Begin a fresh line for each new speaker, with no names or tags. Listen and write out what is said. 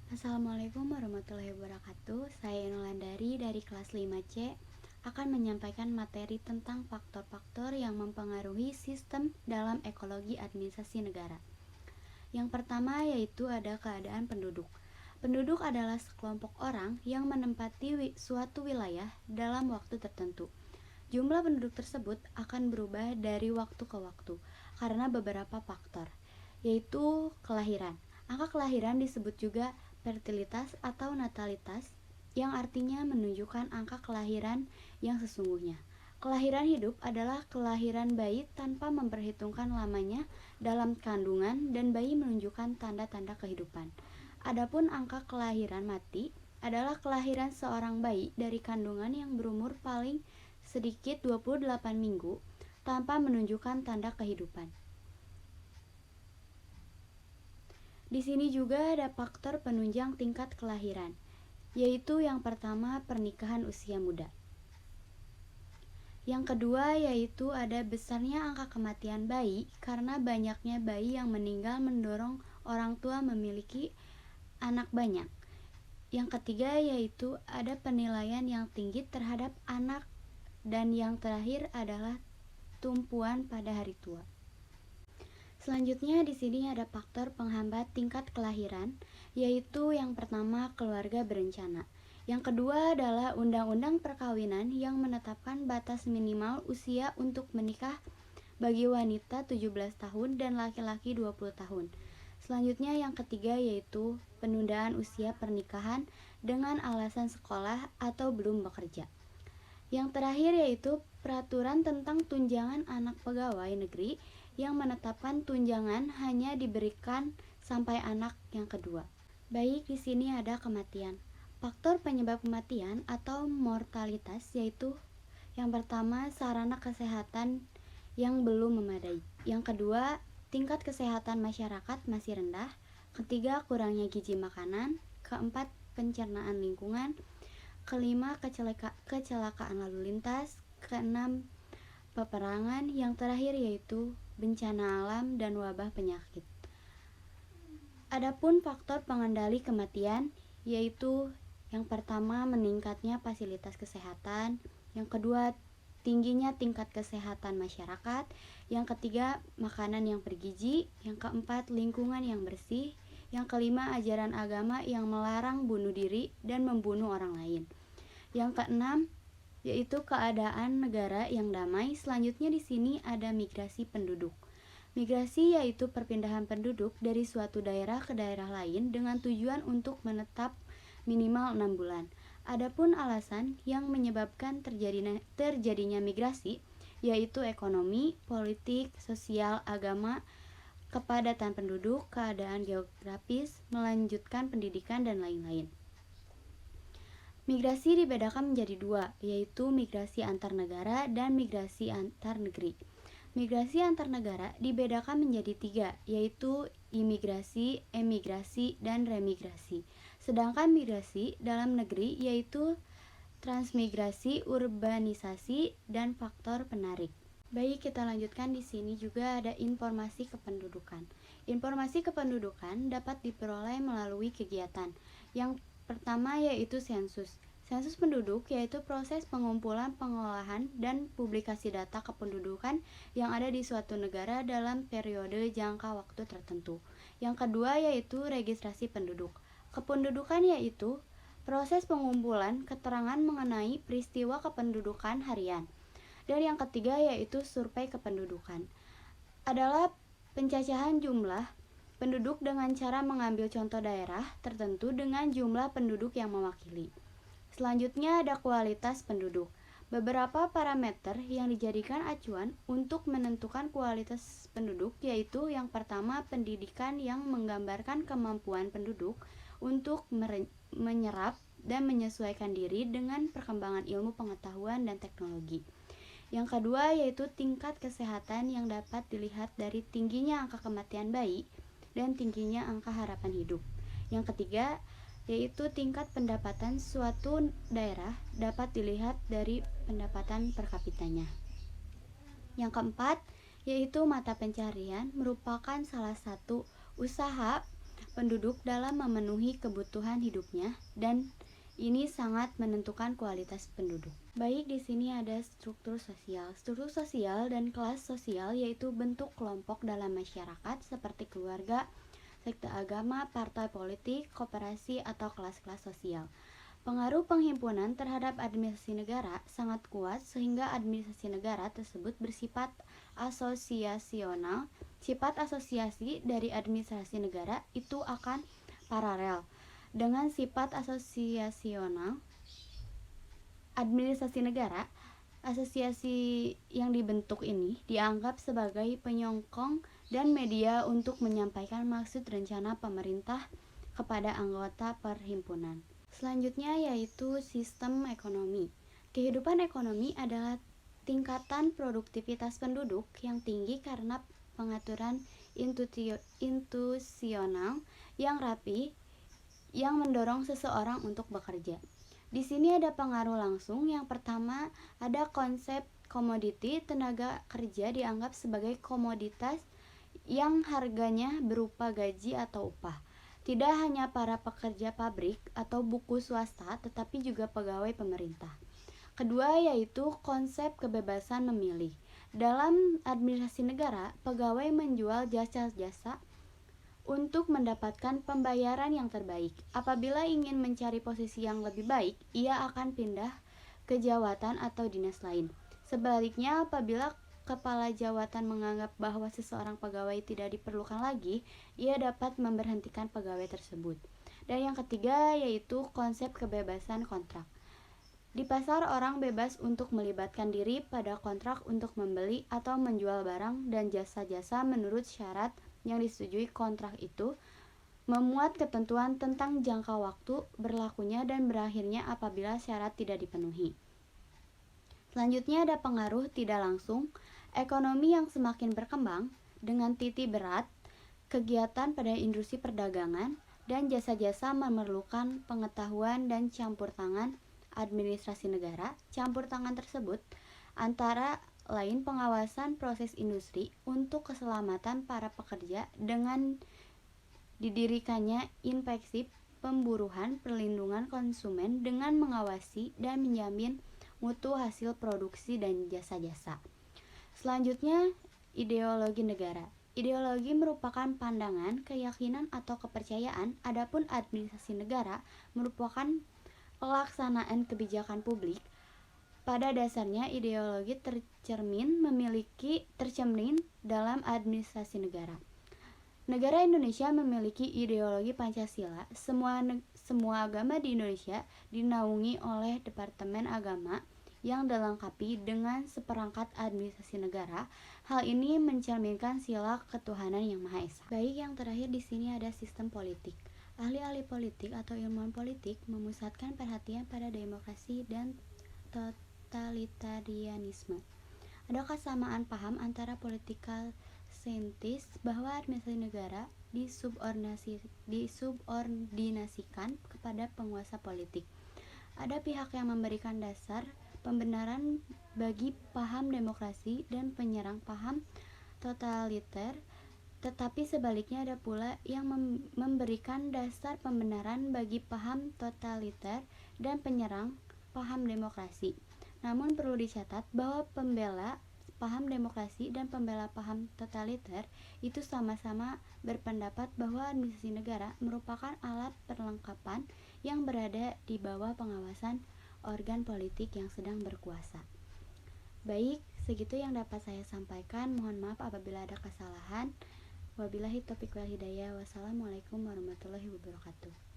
Assalamualaikum warahmatullahi wabarakatuh. Saya Inolandari dari kelas 5C akan menyampaikan materi tentang faktor-faktor yang mempengaruhi sistem dalam ekologi administrasi negara. Yang pertama yaitu ada keadaan penduduk. Penduduk adalah sekelompok orang yang menempati suatu wilayah dalam waktu tertentu. Jumlah penduduk tersebut akan berubah dari waktu ke waktu karena beberapa faktor, yaitu kelahiran. Angka kelahiran disebut juga fertilitas atau natalitas, yang artinya menunjukkan angka kelahiran yang sesungguhnya. Kelahiran hidup adalah kelahiran bayi tanpa memperhitungkan lamanya dalam kandungan dan bayi menunjukkan tanda-tanda kehidupan. Adapun angka kelahiran mati adalah kelahiran seorang bayi dari kandungan yang berumur paling sedikit 28 minggu tanpa menunjukkan tanda kehidupan. Di sini juga ada faktor penunjang tingkat kelahiran, yaitu yang pertama pernikahan usia muda. Yang kedua yaitu ada besarnya angka kematian bayi karena banyaknya bayi yang meninggal mendorong orang tua memiliki anak banyak. Yang ketiga yaitu ada penilaian yang tinggi terhadap anak, dan yang terakhir adalah tumpuan pada hari tua. Selanjutnya di sini ada faktor penghambat tingkat kelahiran, yaitu yang pertama keluarga berencana. Yang kedua adalah undang-undang perkawinan yang menetapkan batas minimal usia untuk menikah bagi wanita 17 tahun dan laki-laki 20 tahun. Selanjutnya yang ketiga yaitu penundaan usia pernikahan dengan alasan sekolah atau belum bekerja. Yang terakhir yaitu peraturan tentang tunjangan anak pegawai negeri yang menetapkan tunjangan hanya diberikan sampai anak yang kedua. Baik, di sini ada kematian. Faktor penyebab kematian atau mortalitas yaitu yang pertama sarana kesehatan yang belum memadai. Yang kedua, tingkat kesehatan masyarakat masih rendah. Ketiga, kurangnya gizi makanan. Keempat, pencernaan lingkungan. Kelima, kecelakaan lalu lintas. Keenam, peperangan. Yang terakhir yaitu bencana alam dan wabah penyakit. Adapun faktor pengendali kematian yaitu yang pertama meningkatnya fasilitas kesehatan, yang kedua tingginya tingkat kesehatan masyarakat, yang ketiga makanan yang bergizi, yang keempat lingkungan yang bersih, yang kelima ajaran agama yang melarang bunuh diri dan membunuh orang lain. Yang keenam yaitu keadaan negara yang damai. Selanjutnya di sini ada migrasi penduduk. Migrasi yaitu perpindahan penduduk dari suatu daerah ke daerah lain dengan tujuan untuk menetap minimal 6 bulan. Adapun alasan yang menyebabkan terjadinya migrasi yaitu ekonomi, politik, sosial, agama, kepadatan penduduk, keadaan geografis, melanjutkan pendidikan, dan lain-lain. Migrasi dibedakan menjadi dua, yaitu migrasi antar negara dan migrasi antar negeri. Migrasi antar negara dibedakan menjadi tiga, yaitu imigrasi, emigrasi, dan remigrasi. Sedangkan migrasi dalam negeri yaitu transmigrasi, urbanisasi, dan faktor penarik. Baik, kita lanjutkan. Di sini juga ada informasi kependudukan. Informasi kependudukan dapat diperoleh melalui kegiatan. Yang pertama yaitu sensus. Sensus penduduk yaitu proses pengumpulan, pengolahan, dan publikasi data kependudukan yang ada di suatu negara dalam periode jangka waktu tertentu. Yang kedua yaitu registrasi penduduk. Kependudukan yaitu proses pengumpulan keterangan mengenai peristiwa kependudukan harian. Dan yang ketiga yaitu survei kependudukan. Adalah pencacahan jumlah penduduk dengan cara mengambil contoh daerah tertentu dengan jumlah penduduk yang mewakili. Selanjutnya ada kualitas penduduk. Beberapa parameter yang dijadikan acuan untuk menentukan kualitas penduduk yaitu yang pertama pendidikan yang menggambarkan kemampuan penduduk untuk menyerap dan menyesuaikan diri dengan perkembangan ilmu pengetahuan dan teknologi. Yang kedua yaitu tingkat kesehatan yang dapat dilihat dari tingginya angka kematian bayi dan tingginya angka harapan hidup. Yang ketiga yaitu tingkat pendapatan suatu daerah dapat dilihat dari pendapatan per kapitanya. Yang keempat yaitu mata pencarian merupakan salah satu usaha penduduk dalam memenuhi kebutuhan hidupnya, dan ini sangat menentukan kualitas penduduk. Baik, di sini ada struktur sosial. Struktur sosial dan kelas sosial yaitu bentuk kelompok dalam masyarakat seperti keluarga, sekte agama, partai politik, koperasi, atau kelas-kelas sosial. Pengaruh penghimpunan terhadap administrasi negara sangat kuat sehingga administrasi negara tersebut bersifat asosiasional. Sifat asosiasi dari administrasi negara itu akan paralel dengan sifat asosiasional administrasi negara. Asosiasi yang dibentuk ini dianggap sebagai penyokong dan media untuk menyampaikan maksud rencana pemerintah kepada anggota perhimpunan. Selanjutnya yaitu sistem ekonomi. Kehidupan ekonomi adalah tingkatan produktivitas penduduk yang tinggi karena pengaturan institusional yang rapi yang mendorong seseorang untuk bekerja. Di sini ada pengaruh langsung. Yang pertama, ada konsep komoditi. Tenaga kerja dianggap sebagai komoditas yang harganya berupa gaji atau upah. Tidak hanya para pekerja pabrik atau buku swasta, tetapi juga pegawai pemerintah. Kedua yaitu konsep kebebasan memilih. Dalam administrasi negara, pegawai menjual jasa-jasa untuk mendapatkan pembayaran yang terbaik. Apabila ingin mencari posisi yang lebih baik, ia akan pindah ke jawatan atau dinas lain. Sebaliknya, apabila kepala jawatan menganggap bahwa seseorang pegawai tidak diperlukan lagi, ia dapat memberhentikan pegawai tersebut. Dan yang ketiga yaitu konsep kebebasan kontrak. Di pasar, orang bebas untuk melibatkan diri pada kontrak untuk membeli atau menjual barang dan jasa-jasa menurut syarat yang disetujui. Kontrak itu memuat ketentuan tentang jangka waktu berlakunya dan berakhirnya apabila syarat tidak dipenuhi. Selanjutnya ada pengaruh tidak langsung. Ekonomi yang semakin berkembang dengan titik berat, kegiatan pada industri perdagangan dan jasa-jasa memerlukan pengetahuan dan campur tangan administrasi negara. Campur tangan tersebut antara lain pengawasan proses industri untuk keselamatan para pekerja dengan didirikannya inspeksi pemburuan perlindungan konsumen dengan mengawasi dan menjamin mutu hasil produksi dan jasa-jasa. Selanjutnya, ideologi negara. Ideologi merupakan pandangan, keyakinan, atau kepercayaan, adapun administrasi negara merupakan pelaksanaan kebijakan publik. Pada dasarnya, ideologi tercermin dalam administrasi negara. Negara Indonesia memiliki ideologi Pancasila. Semua agama di Indonesia dinaungi oleh Departemen Agama yang dilengkapi dengan seperangkat administrasi negara. Hal ini mencerminkan sila ketuhanan yang Maha Esa. Baik, yang terakhir di sini ada sistem politik. Ahli-ahli politik atau ilmuwan politik memusatkan perhatian pada demokrasi dan totalitarianisme. Ada kesamaan paham antara political scientist bahwa administrasi negara disubordinasikan kepada penguasa politik. Ada pihak yang memberikan dasar pembenaran bagi paham demokrasi dan penyerang paham totaliter, tetapi sebaliknya ada pula yang memberikan dasar pembenaran bagi paham totaliter dan penyerang paham demokrasi. Namun perlu dicatat bahwa pembela paham demokrasi dan pembela paham totaliter itu sama-sama berpendapat bahwa administrasi negara merupakan alat perlengkapan yang berada di bawah pengawasan organ politik yang sedang berkuasa. Baik, segitu yang dapat saya sampaikan. Mohon maaf apabila ada kesalahan. Wabillahi taufiq wal hidayah. Wassalamualaikum warahmatullahi wabarakatuh.